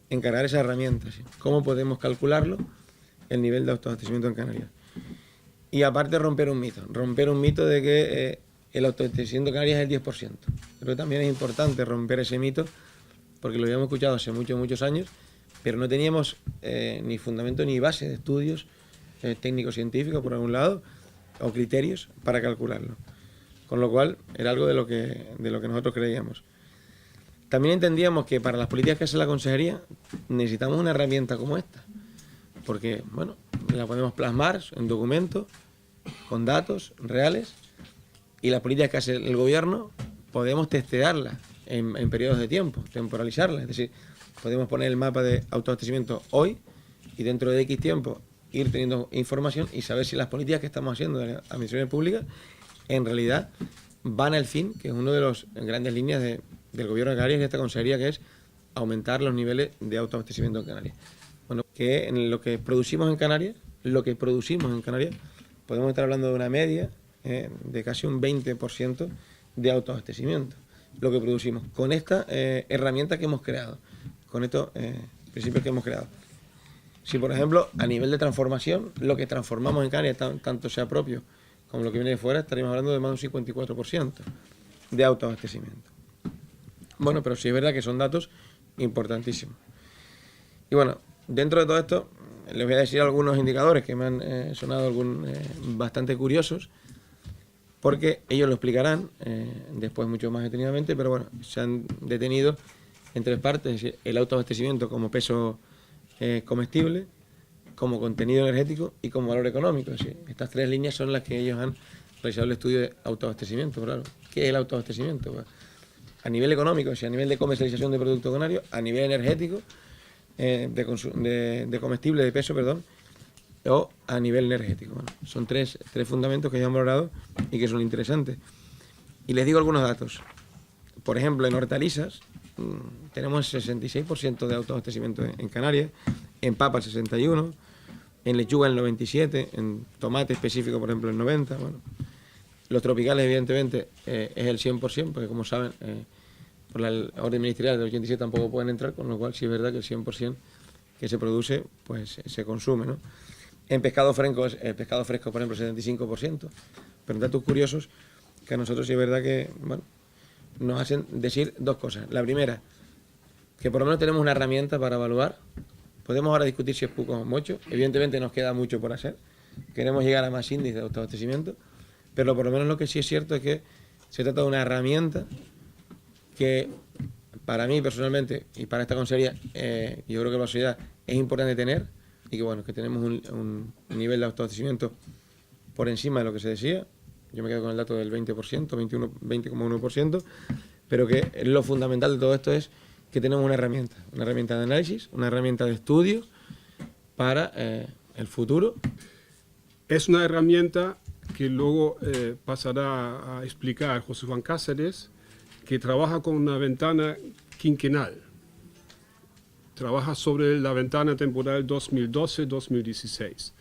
Encargar esas herramientas, ¿sí? ¿Cómo podemos calcularlo? El nivel de autoabastecimiento en Canarias. Y aparte romper un mito de que el autoabastecimiento en Canarias es el 10%. Creo que también es importante romper ese mito, porque lo habíamos escuchado hace muchos años, pero no teníamos ni fundamento ni base de estudios técnicos científicos por algún lado, o criterios para calcularlo. Con lo cual era algo de lo que nosotros creíamos. También entendíamos que para las políticas que hace la consejería necesitamos una herramienta como esta, porque, bueno, la podemos plasmar en documentos, con datos reales, y las políticas que hace el gobierno podemos testearlas en periodos de tiempo, temporalizarlas, es decir, podemos poner el mapa de autoabastecimiento hoy y dentro de X tiempo ir teniendo información y saber si las políticas que estamos haciendo de las administraciones públicas en realidad van al fin, que es una de las grandes líneas del gobierno de Canarias y de esta consejería, que es aumentar los niveles de autoabastecimiento en Canarias. Bueno, que en lo que producimos en Canarias, podemos estar hablando de una media de casi un 20% de autoabastecimiento, lo que producimos, con esta herramienta que hemos creado, con estos principios que hemos creado. Si, por ejemplo, a nivel de transformación, lo que transformamos en Canarias, tanto sea propio como lo que viene de fuera, estaríamos hablando de más de un 54% de autoabastecimiento. Bueno, pero sí es verdad que son datos importantísimos. Y bueno, dentro de todo esto, les voy a decir algunos indicadores que me han sonado bastante curiosos, porque ellos lo explicarán después mucho más detenidamente, pero bueno, se han detenido en tres partes: es decir, el autoabastecimiento como peso comestible, como contenido energético y como valor económico. Es decir, estas tres líneas son las que ellos han realizado el estudio de autoabastecimiento. Claro, ¿qué es el autoabastecimiento? Pues, a nivel económico, o sea, a nivel de comercialización de productos canarios, a nivel energético, de comestible, de peso, perdón, o a nivel energético. Bueno, son tres fundamentos que ya han valorado y que son interesantes. Y les digo algunos datos. Por ejemplo, en hortalizas tenemos el 66% de autoabastecimiento en Canarias, en papa el 61%, en lechuga el 97%, en tomate específico, por ejemplo, el 90%. Bueno, los tropicales, evidentemente, es el 100%, porque como saben, por la orden ministerial del 87 tampoco pueden entrar, con lo cual sí es verdad que el 100% que se produce, pues se consume, ¿no? En pescado fresco, por ejemplo, el 75%. Pero datos curiosos que a nosotros sí es verdad que, bueno, nos hacen decir dos cosas. La primera, que por lo menos tenemos una herramienta para evaluar. Podemos ahora discutir si es poco o mucho. Evidentemente nos queda mucho por hacer. Queremos llegar a más índices de autoabastecimiento, pero por lo menos lo que sí es cierto es que se trata de una herramienta que para mí personalmente y para esta consejería, yo creo que la sociedad es importante tener, y que bueno, que tenemos un nivel de autoabastecimiento por encima de lo que se decía. Yo me quedo con el dato del 20%, 20,1%, pero que lo fundamental de todo esto es que tenemos una herramienta de análisis, una herramienta de estudio para el futuro. Es una herramienta que luego pasará a explicar José Juan Cáceres, que trabaja con una ventana quinquenal. Trabaja sobre la ventana temporal 2012-2016.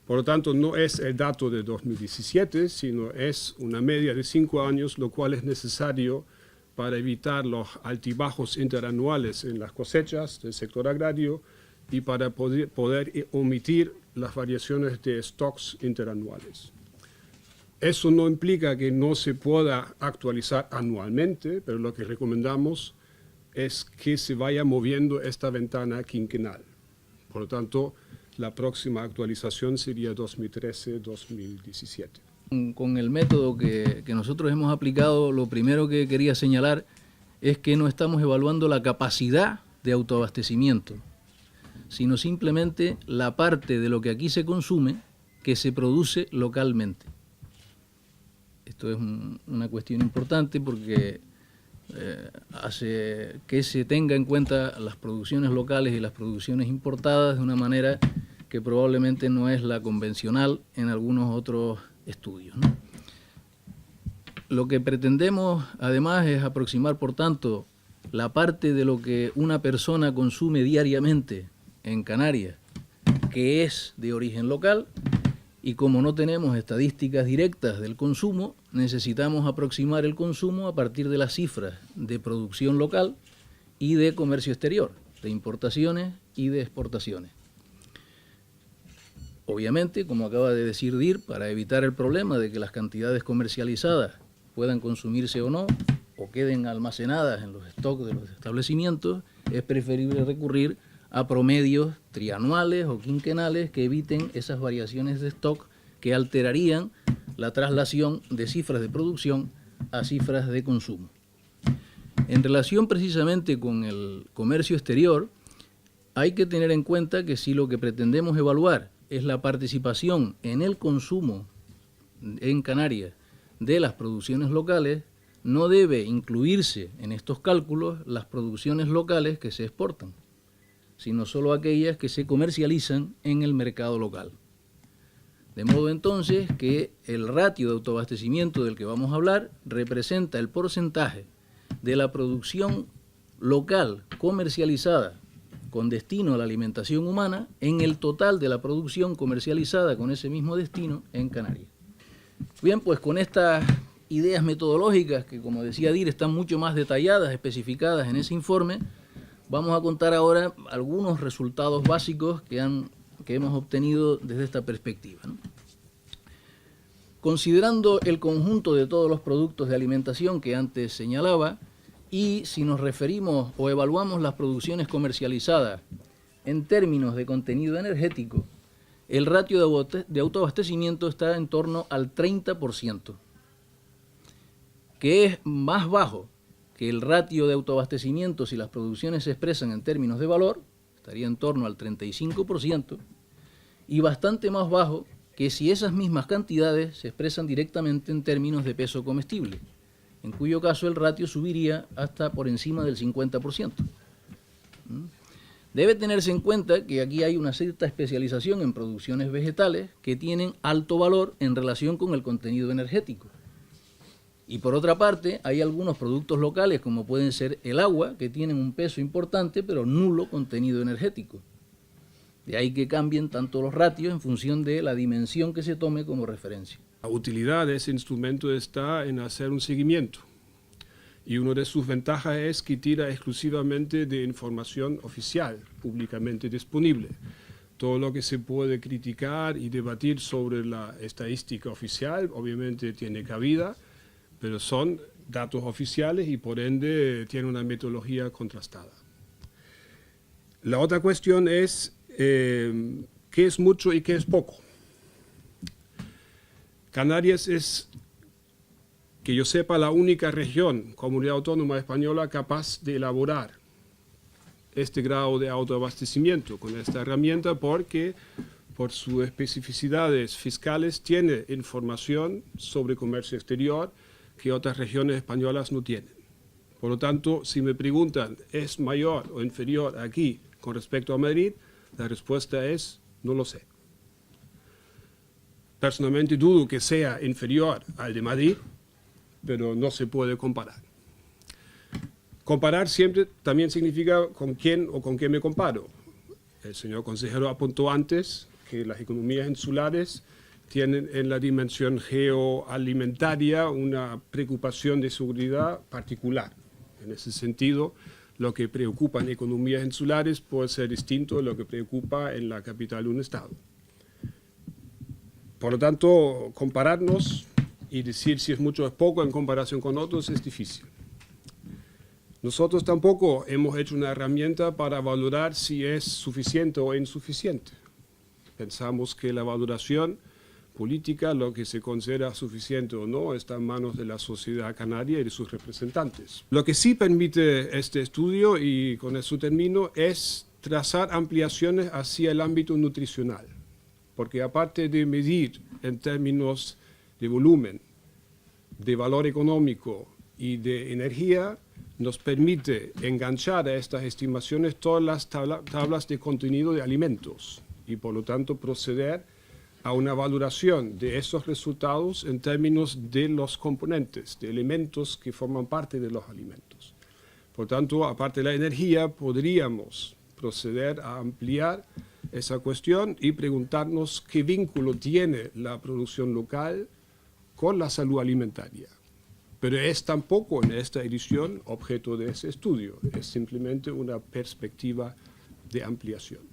Por lo tanto, no es el dato de 2017, sino es una media de 5 años, lo cual es necesario para evitar los altibajos interanuales en las cosechas del sector agrario y para poder omitir las variaciones de stocks interanuales. Eso no implica que no se pueda actualizar anualmente, pero lo que recomendamos es que se vaya moviendo esta ventana quinquenal. Por lo tanto, la próxima actualización sería 2013-2017. Con el método que nosotros hemos aplicado, lo primero que quería señalar es que no estamos evaluando la capacidad de autoabastecimiento, sino simplemente la parte de lo que aquí se consume que se produce localmente. Esto es una cuestión importante porque hace que se tenga en cuenta las producciones locales y las producciones importadas de una manera que probablemente no es la convencional en algunos otros estudios, ¿no? Lo que pretendemos además es aproximar, por tanto, la parte de lo que una persona consume diariamente en Canarias, que es de origen local, y como no tenemos estadísticas directas del consumo, necesitamos aproximar el consumo a partir de las cifras de producción local y de comercio exterior, de importaciones y de exportaciones. Obviamente, como acaba de decir DIR, para evitar el problema de que las cantidades comercializadas puedan consumirse o no, o queden almacenadas en los stocks de los establecimientos, es preferible recurrir a promedios trianuales o quinquenales que eviten esas variaciones de stock que alterarían la traslación de cifras de producción a cifras de consumo. En relación precisamente con el comercio exterior, hay que tener en cuenta que si lo que pretendemos evaluar es la participación en el consumo en Canarias de las producciones locales, no debe incluirse en estos cálculos las producciones locales que se exportan, sino solo aquellas que se comercializan en el mercado local. De modo entonces que el ratio de autoabastecimiento del que vamos a hablar representa el porcentaje de la producción local comercializada con destino a la alimentación humana en el total de la producción comercializada con ese mismo destino en Canarias. Bien, pues con estas ideas metodológicas que, como decía DIR, están mucho más detalladas, especificadas en ese informe, vamos a contar ahora algunos resultados básicos que hemos obtenido desde esta perspectiva, ¿no? Considerando el conjunto de todos los productos de alimentación que antes señalaba, y si nos referimos o evaluamos las producciones comercializadas en términos de contenido energético, el ratio de autoabastecimiento está en torno al 30%, que es más bajo que el ratio de autoabastecimiento si las producciones se expresan en términos de valor, estaría en torno al 35%, y bastante más bajo que si esas mismas cantidades se expresan directamente en términos de peso comestible, en cuyo caso el ratio subiría hasta por encima del 50%. Debe tenerse en cuenta que aquí hay una cierta especialización en producciones vegetales que tienen alto valor en relación con el contenido energético. Y por otra parte, hay algunos productos locales, como pueden ser el agua, que tienen un peso importante, pero nulo contenido energético. De ahí que cambien tanto los ratios en función de la dimensión que se tome como referencia. La utilidad de ese instrumento está en hacer un seguimiento. Y una de sus ventajas es que tira exclusivamente de información oficial, públicamente disponible. Todo lo que se puede criticar y debatir sobre la estadística oficial, obviamente tiene cabida, pero son datos oficiales y por ende tiene una metodología contrastada. La otra cuestión es qué es mucho y qué es poco. Canarias es, que yo sepa, la única región, comunidad autónoma española, capaz de elaborar este grado de autoabastecimiento con esta herramienta porque por sus especificidades fiscales tiene información sobre comercio exterior que otras regiones españolas no tienen. Por lo tanto, si me preguntan, ¿es mayor o inferior aquí con respecto a Madrid? La respuesta es, no lo sé. Personalmente dudo que sea inferior al de Madrid, pero no se puede comparar. Comparar siempre también significa con quién o con qué me comparo. El señor consejero apuntó antes que las economías insulares tienen en la dimensión geoalimentaria una preocupación de seguridad particular. En ese sentido, lo que preocupa en economías insulares puede ser distinto de lo que preocupa en la capital de un estado. Por lo tanto, compararnos y decir si es mucho o es poco en comparación con otros es difícil. Nosotros tampoco hemos hecho una herramienta para valorar si es suficiente o insuficiente. Pensamos que la valoración política, lo que se considera suficiente o no, está en manos de la sociedad canaria y de sus representantes. Lo que sí permite este estudio, y con eso termino, es trazar ampliaciones hacia el ámbito nutricional. Porque aparte de medir en términos de volumen, de valor económico y de energía, nos permite enganchar a estas estimaciones todas las tablas de contenido de alimentos y por lo tanto proceder a una valoración de esos resultados en términos de los componentes, de elementos que forman parte de los alimentos. Por tanto, aparte de la energía, podríamos proceder a ampliar esa cuestión y preguntarnos qué vínculo tiene la producción local con la salud alimentaria. Pero es tampoco en esta edición objeto de ese estudio, es simplemente una perspectiva de ampliación.